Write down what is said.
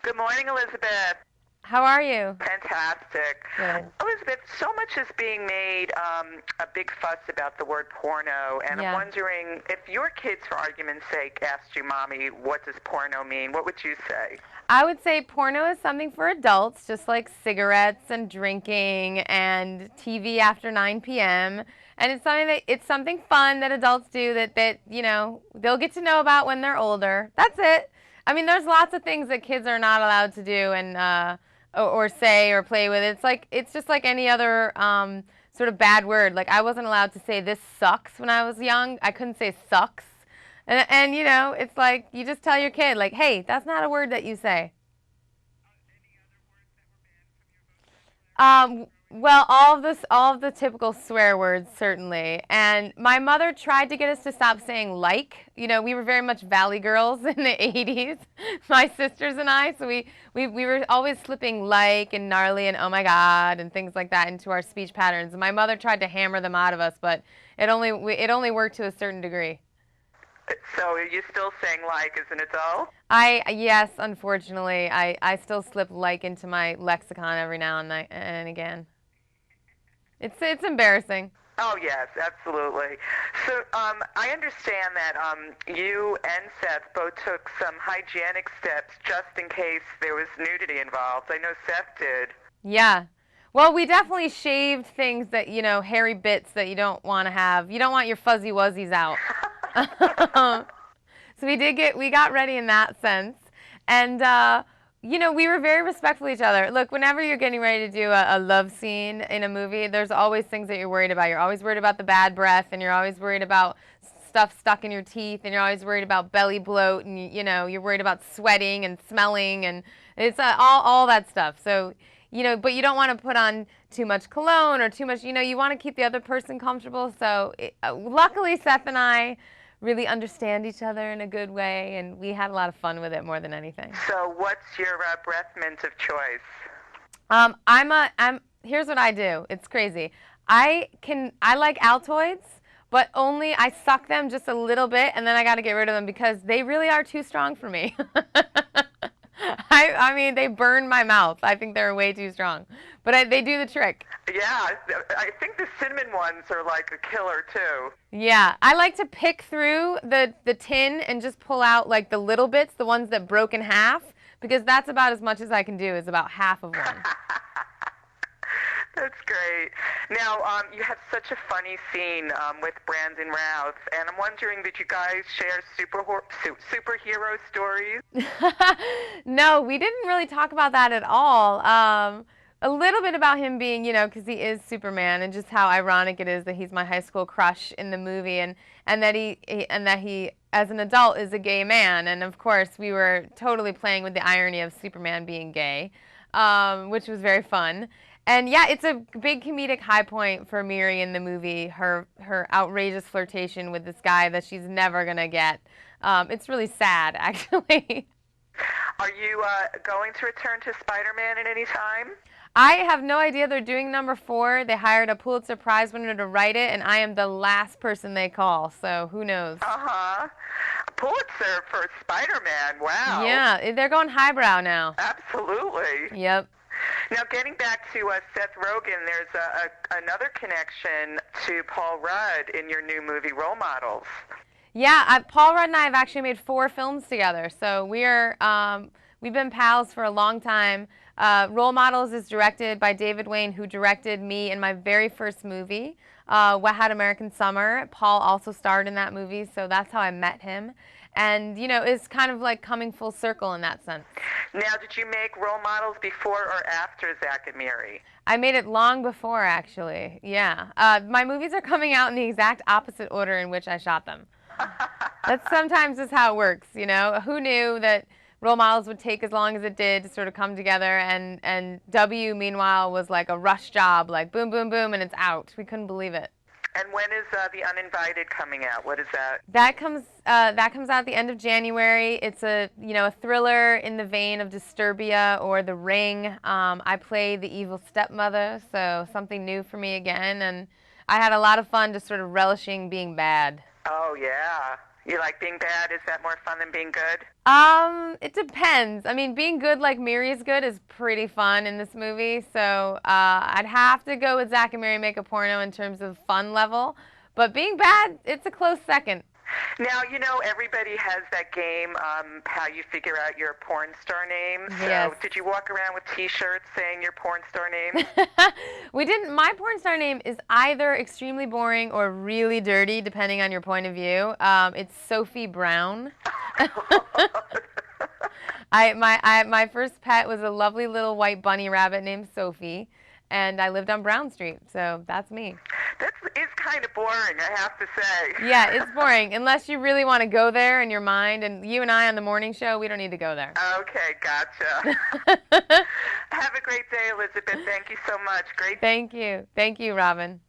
Good morning, Elizabeth. How are you? Fantastic. Good. Elizabeth, so much is being made a big fuss about the word porno, and I'm Yeah. wondering if your kids, for argument's sake, asked you, Mommy, what does porno mean? What would you say? I would say porno is something for adults, just like cigarettes and drinking and TV after 9 p.m. And it's something fun that adults do that they'll get to know about when they're older. That's it. I mean, there's lots of things that kids are not allowed to do and or say or play with. It's just like any other sort of bad word. Like I wasn't allowed to say this sucks when I was young. I couldn't say sucks. And it's like you just tell your kid, like, hey, that's not a word that you say. Well, all of the typical swear words, certainly. And my mother tried to get us to stop saying like. You know, we were very much Valley girls in the 80s, my sisters and I. So we were always slipping like and gnarly and oh my God and things like that into our speech patterns. And my mother tried to hammer them out of us, but it only worked to a certain degree. So are you still saying like as an adult? Yes, unfortunately, I still slip like into my lexicon every now and again. It's embarrassing. Oh, yes, absolutely. So I understand that you and Seth both took some hygienic steps just in case there was nudity involved. I know Seth did. Yeah. Well, we definitely shaved things hairy bits that you don't want to have. You don't want your fuzzy wuzzies out. So we got ready in that sense. And, we were very respectful of each other. Look, whenever you're getting ready to do a love scene in a movie, there's always things that you're worried about. You're always worried about the bad breath, and you're always worried about stuff stuck in your teeth, and you're always worried about belly bloat, and, you're worried about sweating and smelling, and it's all that stuff. So, but you don't want to put on too much cologne or too much, you want to keep the other person comfortable. So, luckily, Seth and I really understand each other in a good way, and we had a lot of fun with it more than anything. So what's your breath mint of choice? Here's what I do. It's crazy. I like Altoids, but only I suck them just a little bit, and then I got to get rid of them because they really are too strong for me. I mean, they burn my mouth. I think they're way too strong, but they do the trick. Yeah, I think the cinnamon ones are like a killer too. Yeah, I like to pick through the tin and just pull out like the little bits, the ones that broke in half, because that's about as much as I can do, is about half of one. That's great. Now, you have such a funny scene with Brandon Routh, and I'm wondering, did you guys share superhero stories? No, we didn't really talk about that at all. A little bit about him being, because he is Superman, and just how ironic it is that he's my high school crush in the movie, and that he, as an adult, is a gay man. And of course, we were totally playing with the irony of Superman being gay, which was very fun. And yeah, it's a big comedic high point for Miri in the movie. Her outrageous flirtation with this guy that she's never gonna get. It's really sad, actually. Are you going to return to Spider-Man at any time? I have no idea. They're doing number 4. They hired a Pulitzer Prize winner to write it, and I am the last person they call. So who knows? Uh-huh. Pulitzer for Spider-Man. Wow. Yeah, they're going highbrow now. Absolutely. Yep. Now, getting back to Seth Rogen, there's another connection to Paul Rudd in your new movie, Role Models. Yeah, Paul Rudd and I have actually made 4 films together. So we've been pals for a long time. Role Models is directed by David Wayne, who directed me in my very first movie, Wet Hot American Summer. Paul also starred in that movie, so that's how I met him. And, it's kind of like coming full circle in that sense. Now, did you make Role Models before or after Zack and Miri? I made it long before, actually. Yeah. My movies are coming out in the exact opposite order in which I shot them. That sometimes is how it works, Who knew that Role Models would take as long as it did to sort of come together, and W, meanwhile, was like a rush job, like boom, boom, boom, and it's out. We couldn't believe it. And when is The Uninvited coming out? What is that? That comes out at the end of January. It's a thriller in the vein of Disturbia or The Ring. I play the evil stepmother, so something new for me again, and I had a lot of fun just sort of relishing being bad. Oh, yeah. You like being bad? Is that more fun than being good? It depends. I mean, being good like Miri is good is pretty fun in this movie. So I'd have to go with Zack and Miri Make a Porno in terms of fun level. But being bad, it's a close second. Now, everybody has that game, how you figure out your porn star name. So Yes. did you walk around with T-shirts saying your porn star name? We didn't. My porn star name is either extremely boring or really dirty, depending on your point of view. It's Sophie Brown. My first pet was a lovely little white bunny rabbit named Sophie, and I lived on Brown Street, so that's me. That is kind of boring, I have to say. Yeah, it's boring, unless you really want to go there in your mind, and you and I on the morning show, we don't need to go there. Okay, gotcha. Have a great day, Elizabeth. Thank you so much. Great. Thank you. Thank you, Robin.